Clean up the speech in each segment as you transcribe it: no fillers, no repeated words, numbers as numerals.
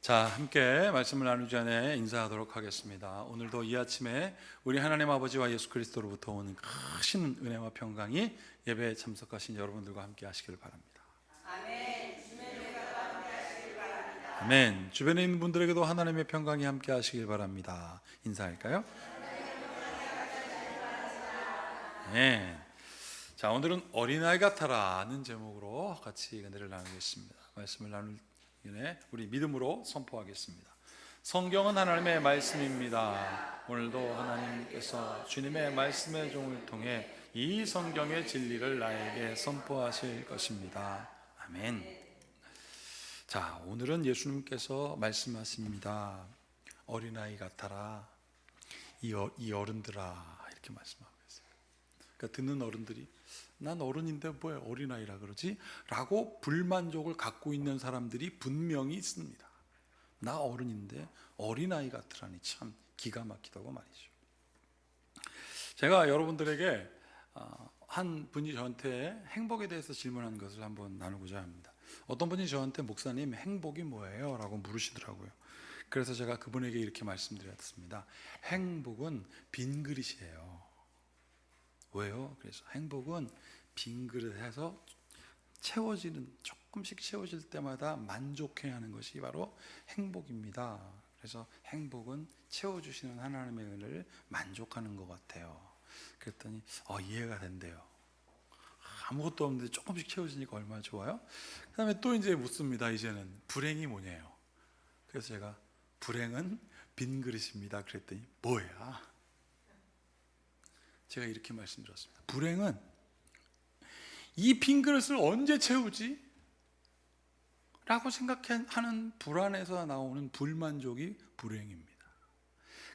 자, 함께 말씀을 나누기 전에 인사하도록 하겠습니다. 오늘도 이 아침에 우리 하나님 아버지와 예수 그리스도로부터 오는 크신 은혜와 평강이 예배에 참석하신 여러분들과 함께 하시길 바랍니다. 아멘. 주변에 있는 분들에게도 하나님의 평강이 함께 하시길 바랍니다. 인사할까요? 네. 자, 오늘은 어린아이 같아라는 제목으로 같이 은혜를 나누겠습니다. 말씀을 나눌 전에 우리 믿음으로 선포하겠습니다. 성경은 하나님의 말씀입니다. 오늘도 하나님께서 주님의 말씀의 종을 통해 이 성경의 진리를 나에게 선포하실 것입니다. 아멘. 자, 오늘은 예수님께서 말씀하십니다. 어린아이 같아라. 이 어른들아, 이렇게 말씀하고 있어요. 그러니까 듣는 어른들이 난 어른인데 왜 어린아이라 그러지? 라고 불만족을 갖고 있는 사람들이 분명히 있습니다. 나 어른인데 어린아이 같으라니 참 기가 막히다고 말이죠. 제가 여러분들에게 한 분이 저한테 행복에 대해서 질문한 것을 한번 나누고자 합니다. 어떤 분이 저한테 목사님 행복이 뭐예요? 라고 물으시더라고요. 그래서 제가 그분에게 이렇게 말씀드렸습니다. 행복은 빈 그릇이에요. 왜요? 그래서 행복은 빈 그릇에서 조금씩 채워질 때마다 만족해야 하는 것이 바로 행복입니다. 그래서 행복은 채워주시는 하나님의 은혜를 만족하는 것 같아요. 그랬더니 이해가 된대요. 아무것도 없는데 조금씩 채워지니까 얼마나 좋아요? 그 다음에 또 이제 묻습니다. 이제는 불행이 뭐냐요? 그래서 제가 불행은 빈 그릇입니다. 그랬더니 뭐야? 제가 이렇게 말씀드렸습니다. 불행은 이 빈 그릇을 언제 채우지? 라고 생각하는 불안에서 나오는 불만족이 불행입니다.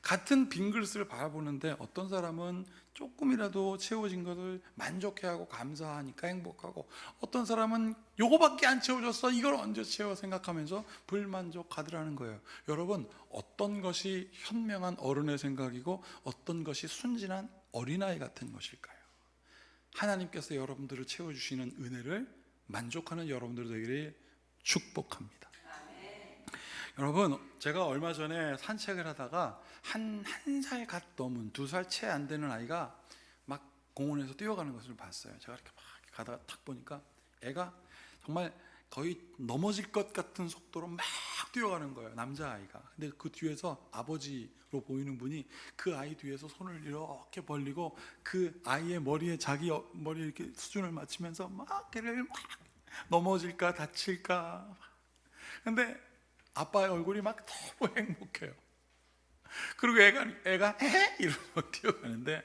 같은 빈 그릇을 바라보는데 어떤 사람은 조금이라도 채워진 것을 만족해하고 감사하니까 행복하고, 어떤 사람은 요거밖에 안 채워졌어, 이걸 언제 채워 생각하면서 불만족하더라는 거예요. 여러분, 어떤 것이 현명한 어른의 생각이고 어떤 것이 순진한 어린아이 같은 것일까요? 하나님께서 여러분들을 채워주시는 은혜를 만족하는 여러분들 되기를 축복합니다. 여러분, 제가 얼마 전에 산책을 하다가 한 살 갓 넘은 2살 채 안 되는 아이가 막 공원에서 뛰어가는 것을 봤어요. 제가 이렇게 막 가다가 탁 보니까 애가 정말 거의 넘어질 것 같은 속도로 막 뛰어가는 거예요. 남자아이가. 근데 그 뒤에서 아버지로 보이는 분이 그 아이 뒤에서 손을 이렇게 벌리고 그 아이의 머리에 자기 머리에 이렇게 수준을 맞추면서 막 걔를 막 넘어질까 다칠까. 근데 아빠의 얼굴이 막 너무 행복해요. 그리고 애가 에? 이러고 뛰어가는데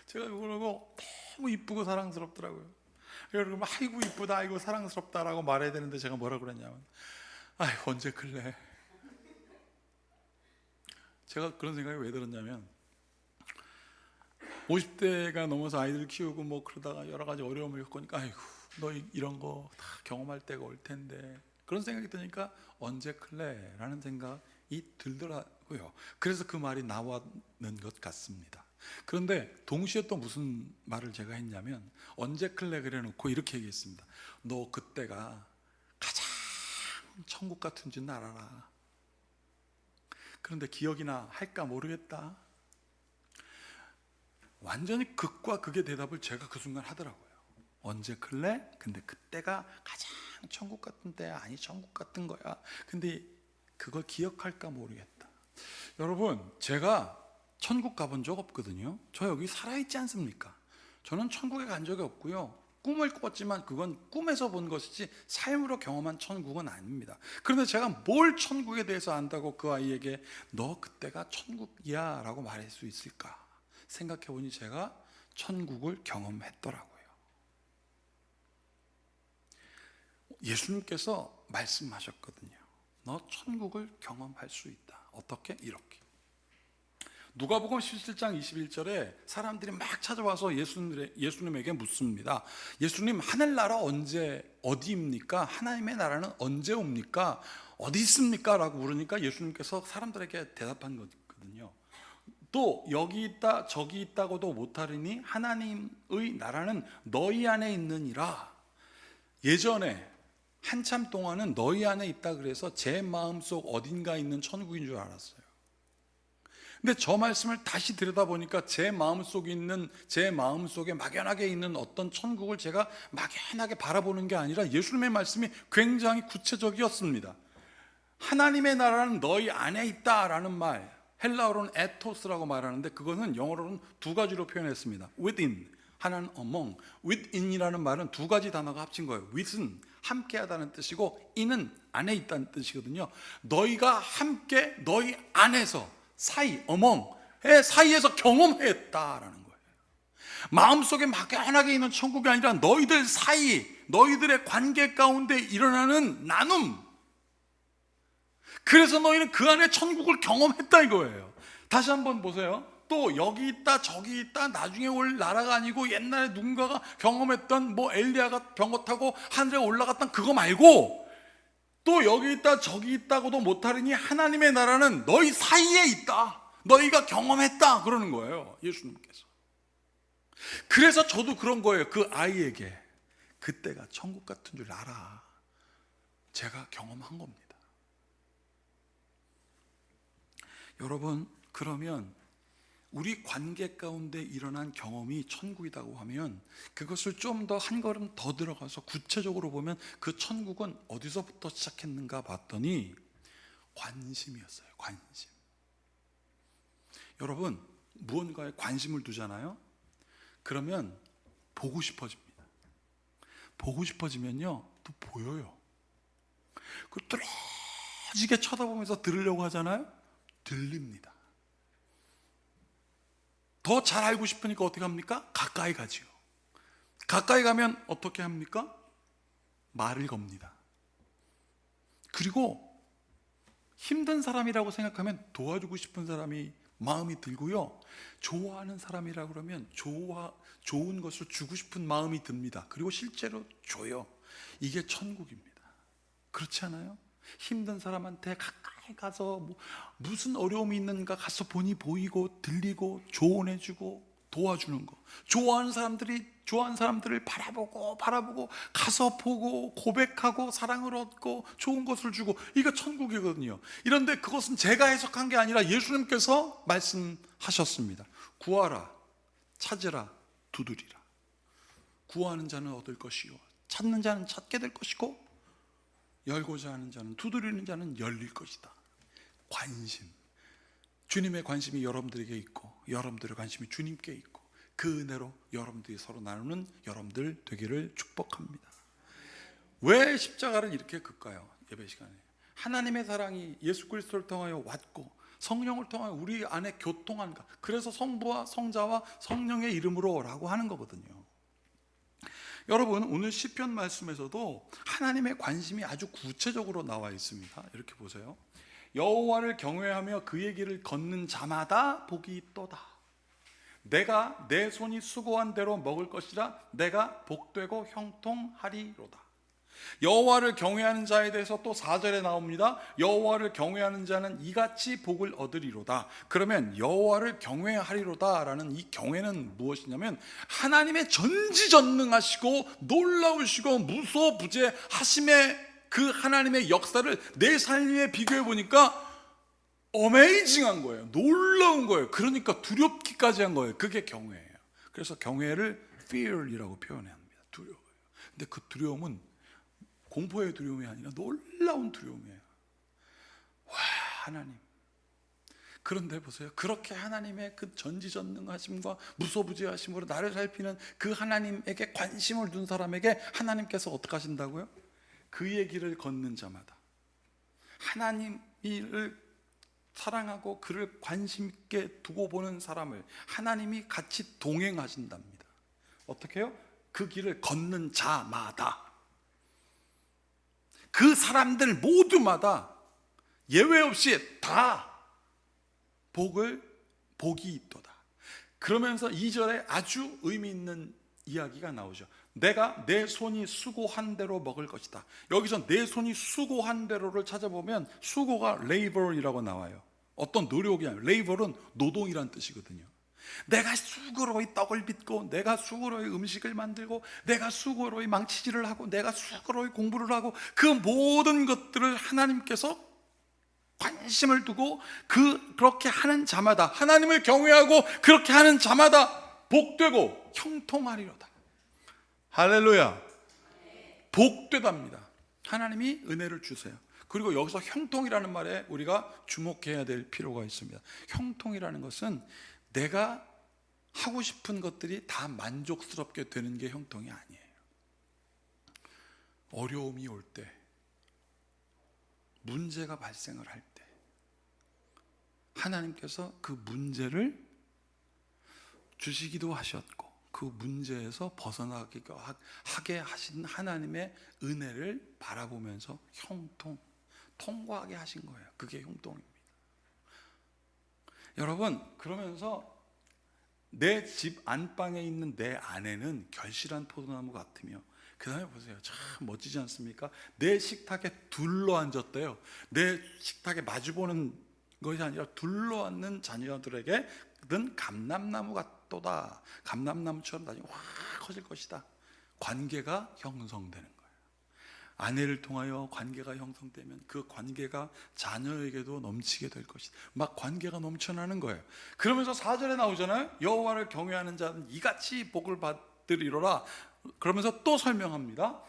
제가 이걸 보고 너무 이쁘고 사랑스럽더라고요. 여러분, 아이고 이쁘다, 아이고 사랑스럽다라고 말해야 되는데 제가 뭐라 그랬냐면 아이고 언제 클래. 제가 그런 생각이 왜 들었냐면 50대가 넘어서 아이들 키우고 뭐 그러다가 여러 가지 어려움을 겪으니까 아이고 너 이런 거 다 경험할 때가 올 텐데, 그런 생각이 드니까 언제 클래? 라는 생각이 들더라고요. 그래서 그 말이 나왔는 것 같습니다. 그런데 동시에 또 무슨 말을 제가 했냐면 언제 클래 그래놓고 이렇게 얘기했습니다. 너 그때가 가장 천국 같은 줄 알아라. 그런데 기억이나 할까 모르겠다. 완전히 극과 극의 대답을 제가 그 순간 하더라고요. 언제 클래? 근데 그때가 가장 천국 같은 때야. 아니 천국 같은 거야. 근데 그걸 기억할까 모르겠다. 여러분, 제가 천국 가본 적 없거든요. 저 여기 살아있지 않습니까? 저는 천국에 간 적이 없고요. 꿈을 꿨지만 그건 꿈에서 본 것이지 삶으로 경험한 천국은 아닙니다. 그런데 제가 뭘 천국에 대해서 안다고 그 아이에게 너 그때가 천국이야 라고 말할 수 있을까 생각해 보니 제가 천국을 경험했더라고요. 예수님께서 말씀하셨거든요. 너 천국을 경험할 수 있다. 어떻게? 이렇게. 누가복음 17장 21절에 사람들이 막 찾아와서 예수님에게 묻습니다. 예수님, 하늘나라 언제 어디입니까? 하나님의 나라는 언제 옵니까? 어디 있습니까? 라고 물으니까 예수님께서 사람들에게 대답한 거거든요. 또 여기 있다 저기 있다고도 못하리니 하나님의 나라는 너희 안에 있느니라. 예전에 한참 동안은 너희 안에 있다 그래서 제 마음속 어딘가에 있는 천국인 줄 알았어요. 근데 저 말씀을 다시 들여다보니까 제 마음속에 막연하게 있는 어떤 천국을 제가 막연하게 바라보는 게 아니라 예수님의 말씀이 굉장히 구체적이었습니다. 하나님의 나라는 너희 안에 있다라는 말, 헬라어로는 에토스라고 말하는데 그거는 영어로는 두 가지로 표현했습니다. within, 하나는 among. within이라는 말은 두 가지 단어가 합친 거예요. with은 함께하다는 뜻이고 in은 안에 있다는 뜻이거든요. 너희가 함께 너희 안에서 사이, among의 사이에서 경험했다라는 거예요. 마음속에 막연하게 있는 천국이 아니라 너희들 사이, 너희들의 관계 가운데 일어나는 나눔. 그래서 너희는 그 안에 천국을 경험했다 이거예요. 다시 한번 보세요. 또 여기 있다 저기 있다 나중에 올 나라가 아니고 옛날에 누군가가 경험했던 뭐 엘리야가 병거 타고 하늘에 올라갔던 그거 말고 또 여기 있다 저기 있다고도 못하리니 하나님의 나라는 너희 사이에 있다. 너희가 경험했다 그러는 거예요, 예수님께서. 그래서 저도 그런 거예요. 그 아이에게 그때가 천국 같은 줄 알아. 제가 경험한 겁니다. 여러분, 그러면 우리 관계 가운데 일어난 경험이 천국이라고 하면 그것을 좀 더 한 걸음 더 들어가서 구체적으로 보면 그 천국은 어디서부터 시작했는가 봤더니 관심이었어요. 관심. 여러분, 무언가에 관심을 두잖아요. 그러면 보고 싶어집니다. 보고 싶어지면요 또 보여요. 그 뚫어지게 쳐다보면서 들으려고 하잖아요. 들립니다. 더 잘 알고 싶으니까 어떻게 합니까? 가까이 가지요. 가까이 가면 어떻게 합니까? 말을 겁니다. 그리고 힘든 사람이라고 생각하면 도와주고 싶은 사람이 마음이 들고요. 좋아하는 사람이라 그러면 좋은 것을 주고 싶은 마음이 듭니다. 그리고 실제로 줘요. 이게 천국입니다. 그렇지 않아요? 힘든 사람한테 가까이 가서 무슨 어려움이 있는가 가서 보니 보이고 들리고 조언해주고 도와주는 거. 좋아하는 사람들을 바라보고 가서 보고 고백하고 사랑을 얻고 좋은 것을 주고, 이거 천국이거든요. 이런데 그것은 제가 해석한 게 아니라 예수님께서 말씀하셨습니다. 구하라, 찾으라, 두드리라. 구하는 자는 얻을 것이요 찾는 자는 찾게 될 것이고 열고자 하는 자는, 두드리는 자는 열릴 것이다. 관심. 주님의 관심이 여러분들에게 있고 여러분들의 관심이 주님께 있고 그 은혜로 여러분들이 서로 나누는 여러분들 되기를 축복합니다. 왜 십자가를 이렇게 긋까요? 예배 시간에 하나님의 사랑이 예수 그리스도를 통하여 왔고 성령을 통하여 우리 안에 교통한가. 그래서 성부와 성자와 성령의 이름으로 라고 하는 거거든요. 여러분, 오늘 시편 말씀에서도 하나님의 관심이 아주 구체적으로 나와 있습니다. 이렇게 보세요. 여호와를 경외하며 그의 길을 걷는 자마다 복이 있도다. 내가 내 손이 수고한 대로 먹을 것이라. 내가 복되고 형통하리로다. 여호와를 경외하는 자에 대해서 또 4절에 나옵니다. 여호와를 경외하는 자는 이같이 복을 얻으리로다. 그러면 여호와를 경외하리로다 라는 이 경외는 무엇이냐면 하나님의 전지전능하시고 놀라우시고 무소부재하심의 그 하나님의 역사를 내 삶에 비교해 보니까 어메이징한 거예요. 놀라운 거예요. 그러니까 두렵기까지 한 거예요. 그게 경외예요. 그래서 경외를 fear이라고 표현합니다. 두려워요. 근데 그 두려움은 공포의 두려움이 아니라 놀라운 두려움이에요. 와, 하나님. 그런데 보세요. 그렇게 하나님의 그 전지전능하심과 무소부재하심으로 나를 살피는 그 하나님에게 관심을 둔 사람에게 하나님께서 어떻게 하신다고요? 그의 길을 걷는 자마다, 하나님을 사랑하고 그를 관심 있게 두고 보는 사람을 하나님이 같이 동행하신답니다. 어떻게 해요? 그 길을 걷는 자마다, 그 사람들 모두마다 예외 없이 다 복이 있도다. 그러면서 2절에 아주 의미 있는 이야기가 나오죠. 내가 내 손이 수고한 대로 먹을 것이다. 여기서 내 손이 수고한 대로를 찾아보면 수고가 labor이라고 나와요. 어떤 노력이 아니라 labor은 노동이란 뜻이거든요. 내가 수고로이 떡을 빚고, 내가 수고로이 음식을 만들고, 내가 수고로이 망치질을 하고, 내가 수고로이 공부를 하고, 그 모든 것들을 하나님께서 관심을 두고 그렇게 하는 자마다, 하나님을 경외하고 그렇게 하는 자마다 복되고 형통하리로다. 할렐루야. 복되답니다. 하나님이 은혜를 주세요. 그리고 여기서 형통이라는 말에 우리가 주목해야 될 필요가 있습니다. 형통이라는 것은 내가 하고 싶은 것들이 다 만족스럽게 되는 게 형통이 아니에요. 어려움이 올 때, 문제가 발생을 할 때, 하나님께서 그 문제를 주시기도 하셨고, 그 문제에서 벗어나게 하게 하신 하나님의 은혜를 바라보면서 통과하게 하신 거예요. 그게 형통입니다. 여러분, 그러면서 내 집 안방에 있는 내 아내는 결실한 포도나무 같으며, 그 다음에 보세요. 참 멋지지 않습니까? 내 식탁에 둘러앉았대요. 내 식탁에 마주보는 것이 아니라 둘러앉는 자녀들에게 는 감람나무 같도다. 감람나무처럼 나중에 확 커질 것이다. 관계가 형성되는 거예요. 아내를 통하여 관계가 형성되면 그 관계가 자녀에게도 넘치게 될 것이다. 막 관계가 넘쳐나는 거예요. 그러면서 4절에 나오잖아요. 여호와를 경외하는 자는 이같이 복을 받으리로라. 그러면서 또 설명합니다.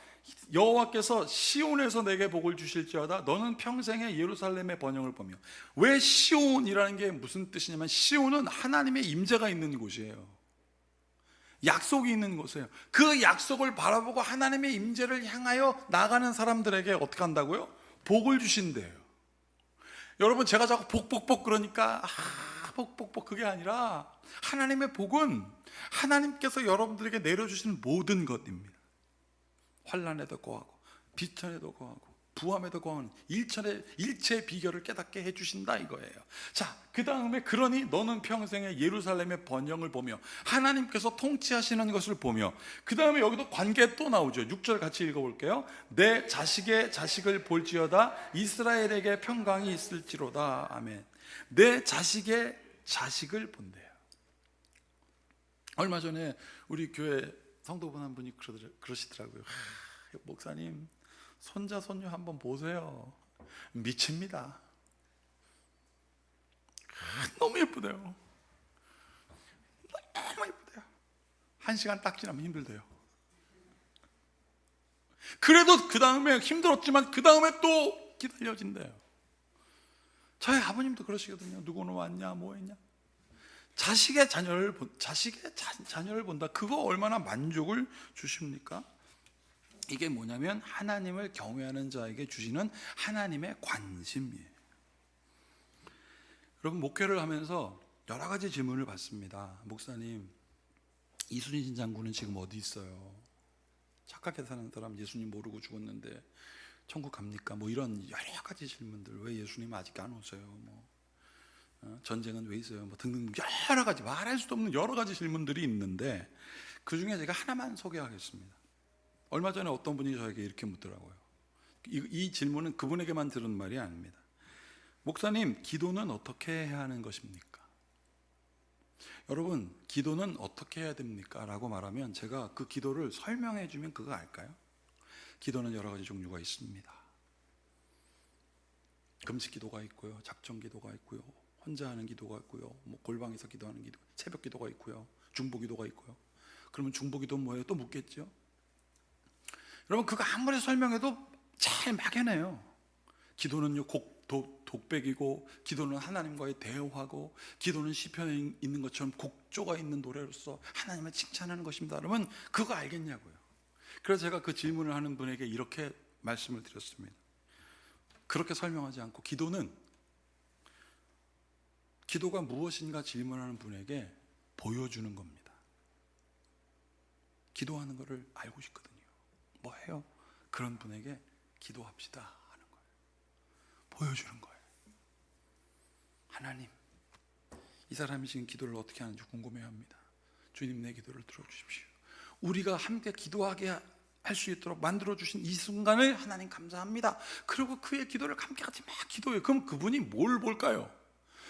여호와께서 시온에서 내게 복을 주실지어다. 너는 평생에 예루살렘의 번영을 보며. 왜 시온이라는 게 무슨 뜻이냐면, 시온은 하나님의 임재가 있는 곳이에요. 약속이 있는 곳이에요. 그 약속을 바라보고 하나님의 임재를 향하여 나가는 사람들에게 어떻게 한다고요? 복을 주신대요. 여러분, 제가 자꾸 복복복 그러니까 복복복 그게 아니라, 하나님의 복은 하나님께서 여러분들에게 내려주시는 모든 것입니다. 환난에도 거하고 비천에도 거하고 부함에도 거하는 일체의 비결을 깨닫게 해주신다 이거예요. 자, 그 다음에 그러니 너는 평생에 예루살렘의 번영을 보며, 하나님께서 통치하시는 것을 보며, 그 다음에 여기도 관계 또 나오죠. 6절 같이 읽어볼게요. 내 자식의 자식을 볼지어다. 이스라엘에게 평강이 있을지로다. 아멘. 내 자식의 자식을 본대요. 얼마 전에 우리 교회 성도분 한 분이 그러시더라고요. 목사님, 손자 손녀 한번 보세요. 미칩니다. 너무 예쁘대요. 너무 예쁘대요. 1시간 딱 지나면 힘들대요. 그래도 그 다음에 힘들었지만 그 다음에 또 기다려진대요. 저희 아버님도 그러시거든요. 누구는 왔냐, 뭐 했냐. 자식의 자녀를 본다. 그거 얼마나 만족을 주십니까? 이게 뭐냐면 하나님을 경외하는 자에게 주시는 하나님의 관심이에요. 여러분, 목회를 하면서 여러 가지 질문을 받습니다. 목사님, 이순신 장군은 지금 어디 있어요? 착하게 사는 사람, 예수님 모르고 죽었는데 천국 갑니까? 뭐 이런 여러 가지 질문들. 왜 예수님 아직 안 오세요? 뭐 전쟁은 왜 있어요? 뭐 등등 여러 가지, 말할 수도 없는 여러 가지 질문들이 있는데, 그 중에 제가 하나만 소개하겠습니다. 얼마 전에 어떤 분이 저에게 이렇게 묻더라고요. 이 질문은 그분에게만 들은 말이 아닙니다. 목사님, 기도는 어떻게 해야 하는 것입니까? 여러분, 기도는 어떻게 해야 됩니까? 라고 말하면 제가 그 기도를 설명해 주면 그거 알까요? 기도는 여러 가지 종류가 있습니다. 금식 기도가 있고요, 작정 기도가 있고요, 혼자 하는 기도가 있고요, 뭐 골방에서 기도하는 기도, 새벽 기도가 있고요, 중보 기도가 있고요. 그러면 중보 기도는 뭐예요? 또 묻겠죠? 여러분, 그거 아무리 설명해도 잘 막연해요. 기도는요, 독백이고, 기도는 하나님과의 대화고, 기도는 시편에 있는 것처럼 곡조가 있는 노래로서 하나님을 칭찬하는 것입니다. 여러분, 그거 알겠냐고요. 그래서 제가 그 질문을 하는 분에게 이렇게 말씀을 드렸습니다. 그렇게 설명하지 않고, 기도가 무엇인가 질문하는 분에게 보여주는 겁니다. 기도하는 것을 알고 싶거든요. 뭐 해요? 그런 분에게 기도합시다 하는 거예요. 보여주는 거예요. 하나님, 이 사람이 지금 기도를 어떻게 하는지 궁금해합니다. 주님, 내 기도를 들어주십시오. 우리가 함께 기도하게 할 수 있도록 만들어주신 이 순간을 하나님 감사합니다. 그리고 그의 기도를 함께 같이 막 기도해요. 그럼 그분이 뭘 볼까요?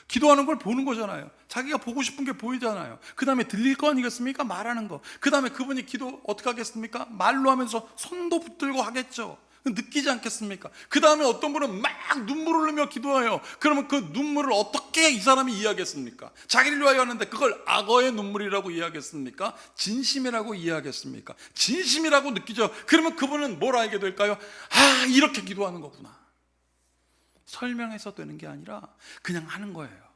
기도하는 걸 보는 거잖아요. 자기가 보고 싶은 게 보이잖아요. 그 다음에 들릴 거 아니겠습니까? 말하는 거. 그 다음에 그분이 기도 어떻게 하겠습니까? 말로 하면서 손도 붙들고 하겠죠. 느끼지 않겠습니까? 그 다음에 어떤 분은 막 눈물을 흘리며 기도해요. 그러면 그 눈물을 어떻게 이 사람이 이해하겠습니까? 자기를 위하여 하는데 그걸 악어의 눈물이라고 이해하겠습니까? 진심이라고 이해하겠습니까? 진심이라고 느끼죠. 그러면 그분은 뭘 알게 될까요? 아, 이렇게 기도하는 거구나. 설명해서 되는 게 아니라 그냥 하는 거예요.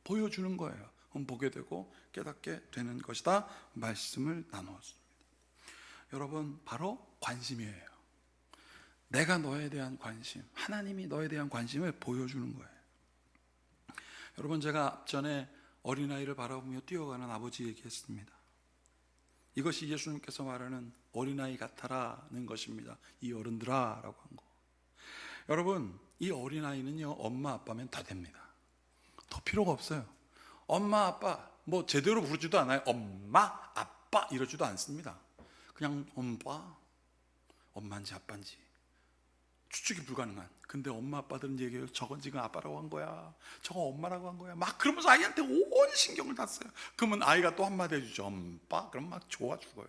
보여주는 거예요. 보게 되고 깨닫게 되는 것이다. 말씀을 나누었습니다. 여러분, 바로 관심이에요. 내가 너에 대한 관심, 하나님이 너에 대한 관심을 보여주는 거예요. 여러분, 제가 앞전에 어린아이를 바라보며 뛰어가는 아버지 얘기했습니다. 이것이 예수님께서 말하는 어린아이 같아라는 것입니다. 이 어른들아 라고 한 거. 여러분, 이 어린아이는요, 엄마 아빠면 다 됩니다. 더 필요가 없어요. 엄마 아빠 뭐 제대로 부르지도 않아요. 엄마 아빠 이러지도 않습니다. 그냥 엄마인지 아빠인지 추측이 불가능한. 근데 엄마 아빠들은 얘기해요. 저건 지금 아빠라고 한 거야, 저건 엄마라고 한 거야, 막 그러면서 아이한테 온 신경을 다 써요. 그러면 아이가 또 한마디 해주죠. 엄빠. 그럼 막 좋아 죽어요.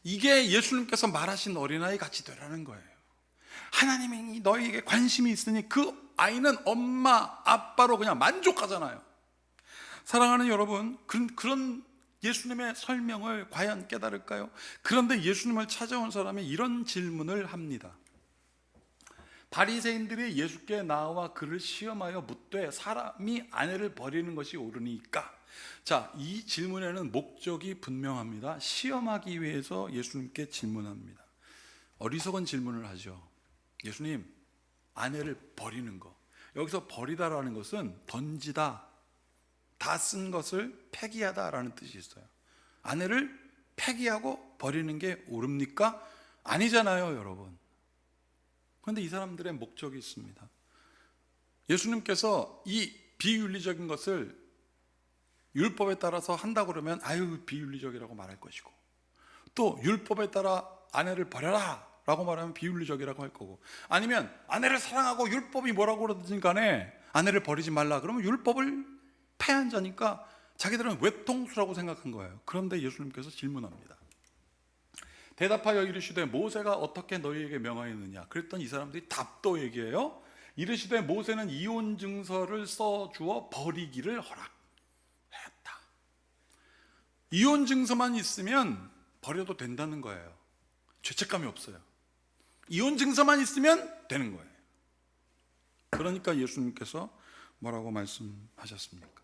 이게 예수님께서 말하신 어린아이 같이 되라는 거예요. 하나님이 너희에게 관심이 있으니 그 아이는 엄마 아빠로 그냥 만족하잖아요. 사랑하는 여러분, 그런 예수님의 설명을 과연 깨달을까요? 그런데 예수님을 찾아온 사람이 이런 질문을 합니다. 바리새인들이 예수께 나와 그를 시험하여 묻되 사람이 아내를 버리는 것이 옳으니까. 자, 이 질문에는 목적이 분명합니다. 시험하기 위해서 예수님께 질문합니다. 어리석은 질문을 하죠. 예수님, 아내를 버리는 거, 여기서 버리다라는 것은 던지다, 다 쓴 것을 폐기하다라는 뜻이 있어요. 아내를 폐기하고 버리는 게 옳습니까? 아니잖아요, 여러분. 그런데 이 사람들의 목적이 있습니다. 예수님께서 이 비윤리적인 것을 율법에 따라서 한다고 그러면 아유, 비윤리적이라고 말할 것이고, 또 율법에 따라 아내를 버려라 라고 말하면 비윤리적이라고 할 거고, 아니면 아내를 사랑하고 율법이 뭐라고 그러든지 간에 아내를 버리지 말라 그러면 율법을 폐한 자니까 자기들은 외통수라고 생각한 거예요. 그런데 예수님께서 질문합니다. 대답하여 이르시되 모세가 어떻게 너희에게 명하였느냐. 그랬더니 이 사람들이 답도 얘기해요. 이르시되 모세는 이혼 증서를 써주어 버리기를 허락했다. 이혼 증서만 있으면 버려도 된다는 거예요. 죄책감이 없어요. 이혼 증서만 있으면 되는 거예요. 그러니까 예수님께서 뭐라고 말씀하셨습니까?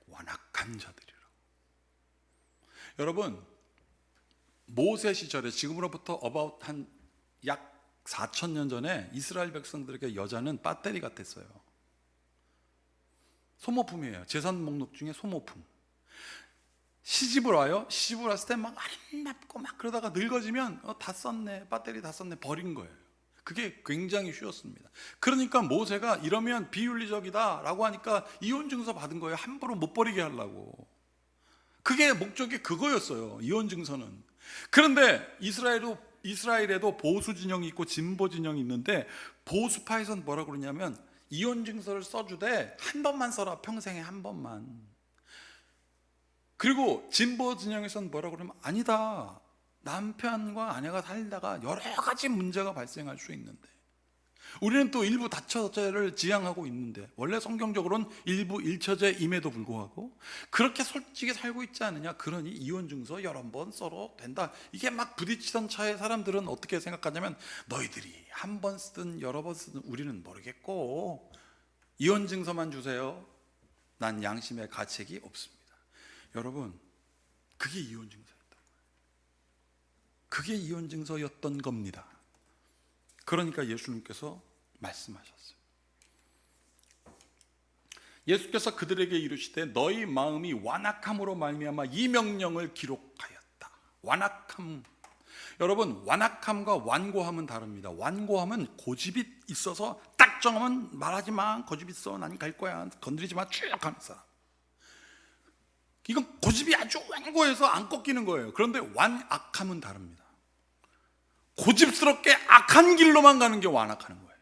완악한 자들이라고. 여러분, 모세 시절에, 지금으로부터 about 한 약 4,000년 전에 이스라엘 백성들에게 여자는 배터리 같았어요. 소모품이에요. 재산 목록 중에 소모품. 시집을 와요. 시집을 왔을 때 막 아름답고 막 그러다가 늙어지면 다 썼네, 배터리 다 썼네, 버린 거예요. 그게 굉장히 쉬웠습니다. 그러니까 모세가 이러면 비윤리적이다 라고 하니까 이혼 증서 받은 거예요. 함부로 못 버리게 하려고. 그게 목적이 그거였어요, 이혼 증서는. 그런데 이스라엘에도 보수 진영이 있고 진보 진영이 있는데, 보수파에서는 뭐라고 그러냐면 이혼 증서를 써주되 한 번만 써라, 평생에 한 번만. 그리고 진보 진영에서는 뭐라고 그러면 아니다, 남편과 아내가 살다가 여러 가지 문제가 발생할 수 있는데, 우리는 또 일부 다처제를 지향하고 있는데, 원래 성경적으로는 일부 일처제임에도 불구하고 그렇게 솔직히 살고 있지 않느냐. 그러니 이혼 증서 여러 번 써도 된다. 이게 막 부딪히던 차에 사람들은 어떻게 생각하냐면, 너희들이 한 번 쓰든 여러 번 쓰든 우리는 모르겠고 이혼 증서만 주세요. 난 양심의 가책이 없습니다. 여러분, 그게 이혼 증서였던 거예요. 그게 이혼 증서였던 겁니다. 그러니까 예수님께서 말씀하셨어요. 예수께서 그들에게 이르시되 너희 마음이 완악함으로 말미암아 이 명령을 기록하였다. 완악함. 여러분, 완악함과 완고함은 다릅니다. 완고함은 고집이 있어서 딱 정하면 말하지 마, 고집 있어, 난 갈 거야, 건드리지 마, 쭉 하는 사람. 이건 고집이 아주 완고해서 안 꺾이는 거예요. 그런데 완악함은 다릅니다. 고집스럽게 악한 길로만 가는 게 완악하는 거예요.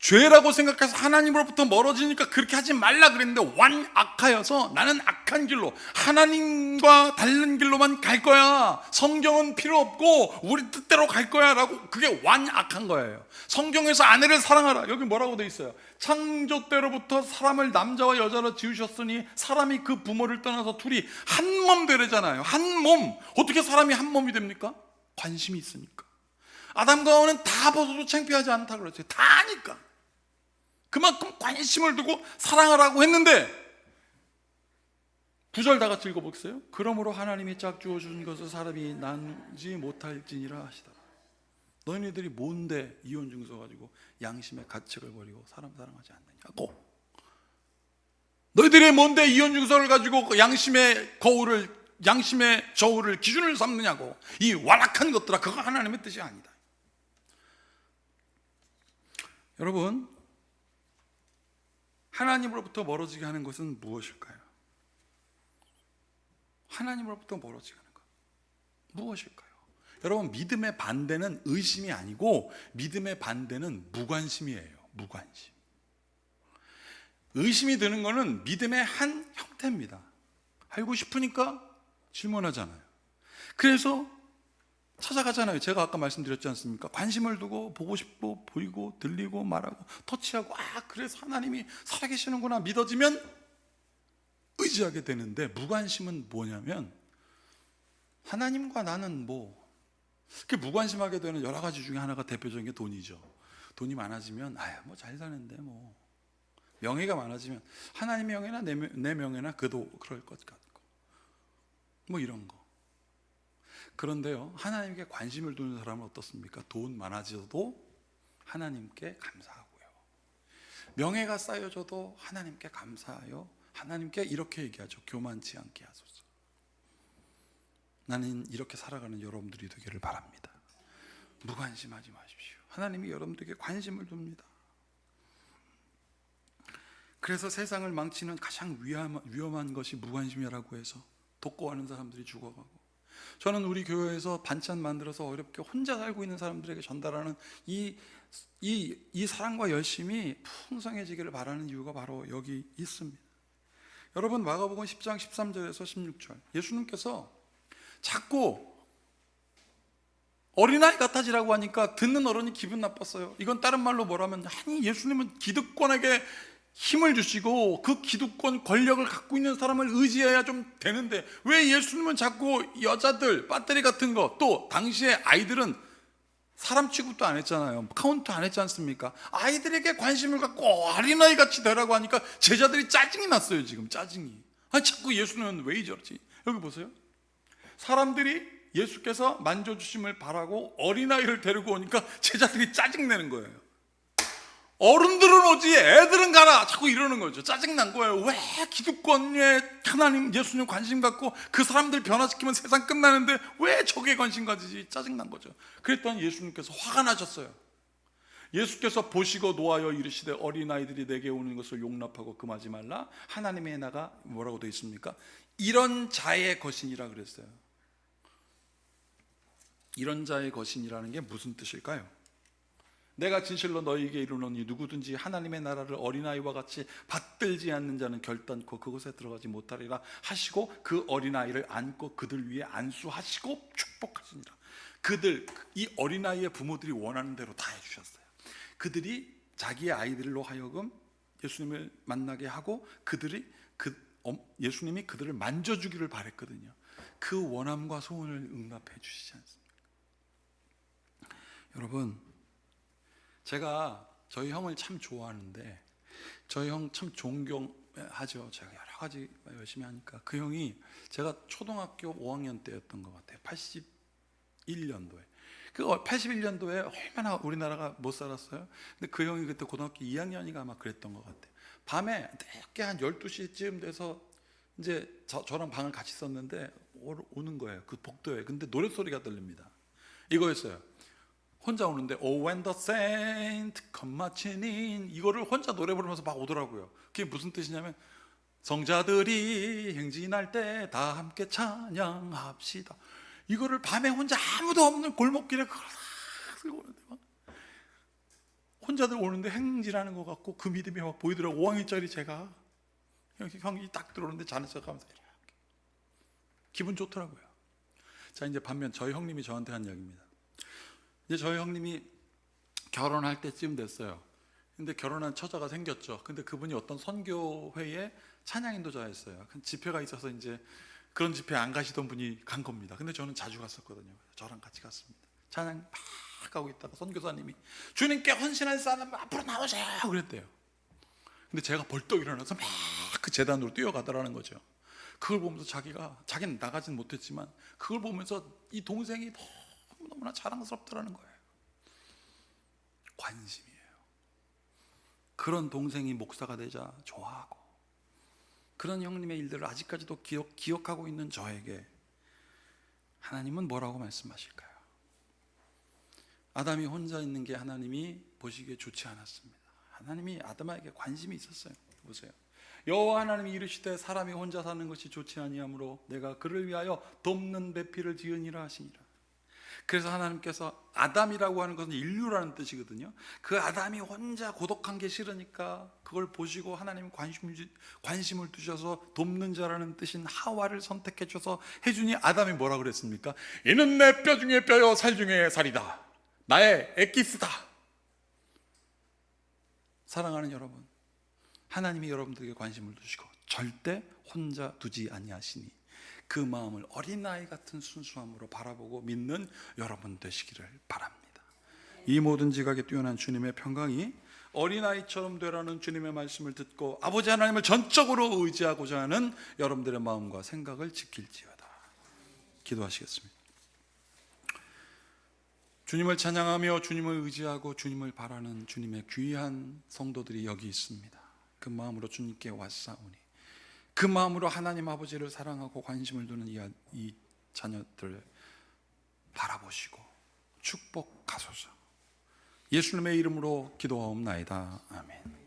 죄라고 생각해서 하나님으로부터 멀어지니까 그렇게 하지 말라 그랬는데 완악하여서 나는 악한 길로, 하나님과 다른 길로만 갈 거야, 성경은 필요 없고 우리 뜻대로 갈 거야 라고, 그게 완악한 거예요. 성경에서 아내를 사랑하라, 여기 뭐라고 돼 있어요? 창조 때로부터 사람을 남자와 여자로 지으셨으니 사람이 그 부모를 떠나서 둘이 한 몸 되래잖아요. 한 몸. 어떻게 사람이 한 몸이 됩니까? 관심이 있으니까. 아담과 하와는 다 벗어도 창피하지 않다 그랬어요. 다 아니까. 그만큼 관심을 두고 사랑하라고 했는데, 9절 다 같이 읽어보겠어요? 그러므로 하나님이 짝주어 준 것을 사람이 나누지 못할지니라 하시더라. 너희들이 뭔데 이혼 증서 가지고 양심의 가책을 버리고 사람 사랑하지 않느냐고. 너희들이 뭔데 이혼 증서를 가지고 양심의 저울을 기준을 삼느냐고. 이 완악한 것들아, 그거 하나님의 뜻이 아니다. 여러분, 하나님으로부터 멀어지게 하는 것은 무엇일까요? 하나님으로부터 멀어지게 하는 것 무엇일까요? 여러분, 믿음의 반대는 의심이 아니고 믿음의 반대는 무관심이에요. 무관심. 의심이 드는 것은 믿음의 한 형태입니다. 알고 싶으니까 질문하잖아요. 그래서 찾아가잖아요. 제가 아까 말씀드렸지 않습니까? 관심을 두고 보고 싶고 보이고 들리고 말하고 터치하고, 그래서 하나님이 살아계시는구나 믿어지면 의지하게 되는데, 무관심은 뭐냐면 하나님과 나는 그 무관심하게 되는 여러 가지 중에 하나가 대표적인 게 돈이죠. 돈이 많아지면 잘 사는데 명예가 많아지면 하나님의 명예나 내 명예나 그도 그럴 것 같고 이런 거. 그런데요, 하나님께 관심을 두는 사람은 어떻습니까? 돈 많아져도 하나님께 감사하고요, 명예가 쌓여져도 하나님께 감사하여 하나님께 이렇게 얘기하죠. 교만치 않게 하소서. 나는 이렇게 살아가는 여러분들이 되기를 바랍니다. 무관심하지 마십시오. 하나님이 여러분들에게 관심을 둡니다. 그래서 세상을 망치는 가장 위험한 것이 무관심이라고 해서 독고하는 사람들이 죽어가고, 저는 우리 교회에서 반찬 만들어서 어렵게 혼자 살고 있는 사람들에게 전달하는 이 사랑과 열심이 풍성해지기를 바라는 이유가 바로 여기 있습니다. 여러분, 마가복음 10장 13절에서 16절, 예수님께서 자꾸 어린아이 같아지라고 하니까 듣는 어른이 기분 나빴어요. 이건 다른 말로 뭐라면, 아니 예수님은 기득권에게 힘을 주시고 그 기득권 권력을 갖고 있는 사람을 의지해야 좀 되는데 왜 예수님은 자꾸 여자들, 배터리 같은 거, 또 당시에 아이들은 사람 취급도 안 했잖아요. 카운트 안 했지 않습니까? 아이들에게 관심을 갖고 어린아이 같이 되라고 하니까 제자들이 짜증이 났어요. 지금 짜증이. 자꾸 예수님은 왜 저러지? 여기 보세요. 사람들이 예수께서 만져주심을 바라고 어린아이를 데리고 오니까 제자들이 짜증내는 거예요. 어른들은 오지 애들은 가라, 자꾸 이러는 거죠. 짜증난 거예요. 왜 기득권에 하나님 예수님 관심 갖고 그 사람들 변화시키면 세상 끝나는데 왜 저게 관심 가지지? 짜증난 거죠. 그랬더니 예수님께서 화가 나셨어요. 예수께서 보시고 노하여 이르시되 어린아이들이 내게 오는 것을 용납하고 금하지 말라. 하나님의 나가 뭐라고 되어 있습니까? 이런 자의 거신이라 그랬어요. 이런 자의 거신이라는 게 무슨 뜻일까요? 내가 진실로 너희에게 이르노니 누구든지 하나님의 나라를 어린아이와 같이 받들지 않는 자는 결단코 그곳에 들어가지 못하리라 하시고, 그 어린아이를 안고 그들 위에 안수하시고 축복하시니라. 이 어린아이의 부모들이 원하는 대로 다 해주셨어요. 그들이 자기의 아이들로 하여금 예수님을 만나게 하고 예수님이 그들을 만져주기를 바랬거든요. 그 원함과 소원을 응답해 주시지 않습니까? 여러분, 제가 저희 형을 참 좋아하는데 저희 형 참 존경하죠. 제가 여러 가지 열심히 하니까. 그 형이 제가 초등학교 5학년 때였던 것 같아요. 81년도에. 그 81년도에 얼마나 우리나라가 못 살았어요. 근데 그 형이 그때 고등학교 2학년인가 아마 그랬던 것 같아요. 밤에 늦게 한 12시쯤 돼서 이제 저랑 방을 같이 썼는데 오는 거예요. 그 복도에. 근데 노랫소리가 들립니다. 이거였어요. 혼자 오는데 Oh when the saint come marching in, 이거를 혼자 노래 부르면서 막 오더라고요. 그게 무슨 뜻이냐면 성자들이 행진할 때 다 함께 찬양합시다. 이거를 밤에 혼자 아무도 없는 골목길에 그걸 막 오는데 혼자들 오는데 행진하는 것 같고 그 믿음이 막 보이더라고. 5학년짜리 제가 형이 딱 들어오는데 자는 척하면서 이렇게 기분 좋더라고요. 자, 이제 반면 저희 형님이 저한테 한 이야기입니다. 이제 저희 형님이 결혼할 때쯤 됐어요. 근데 결혼한 처자가 생겼죠. 근데 그분이 어떤 선교회에 찬양 인도자였어요. 집회가 있어서 이제 그런 집회 안 가시던 분이 간 겁니다. 근데 저는 자주 갔었거든요. 저랑 같이 갔습니다. 찬양 막 하고 있다가 선교사님이 주님께 헌신할 사람 앞으로 나오세요 그랬대요. 근데 제가 벌떡 일어나서 막 그 제단으로 뛰어가더라는 거죠. 그걸 보면서 자기는 나가진 못했지만 그걸 보면서 이 동생이 너무나 자랑스럽더라는 거예요. 관심이에요. 그런 동생이 목사가 되자 좋아하고, 그런 형님의 일들을 아직까지도 기억하고 있는 저에게 하나님은 뭐라고 말씀하실까요? 아담이 혼자 있는 게 하나님이 보시기에 좋지 않았습니다. 하나님이 아담에게 관심이 있었어요. 보세요. 여호와 하나님이 이르시되 사람이 혼자 사는 것이 좋지 아니하므로 내가 그를 위하여 돕는 배필을 지으니라 하시니라. 그래서 하나님께서, 아담이라고 하는 것은 인류라는 뜻이거든요. 그 아담이 혼자 고독한 게 싫으니까 그걸 보시고 하나님 관심을 두셔서 돕는 자라는 뜻인 하와를 선택해 주셔서 해주니 아담이 뭐라 그랬습니까? 이는 내 뼈 중에 뼈요 살 중에 살이다. 나의 엑기스다. 사랑하는 여러분, 하나님이 여러분들에게 관심을 두시고 절대 혼자 두지 아니하시니 그 마음을 어린아이 같은 순수함으로 바라보고 믿는 여러분 되시기를 바랍니다. 이 모든 지각에 뛰어난 주님의 평강이 어린아이처럼 되라는 주님의 말씀을 듣고 아버지 하나님을 전적으로 의지하고자 하는 여러분들의 마음과 생각을 지킬지어다. 기도하시겠습니다. 주님을 찬양하며 주님을 의지하고 주님을 바라는 주님의 귀한 성도들이 여기 있습니다. 그 마음으로 주님께 왔사오니 그 마음으로 하나님 아버지를 사랑하고 관심을 두는 이 자녀들을 바라보시고 축복하소서. 예수님의 이름으로 기도하옵나이다. 아멘.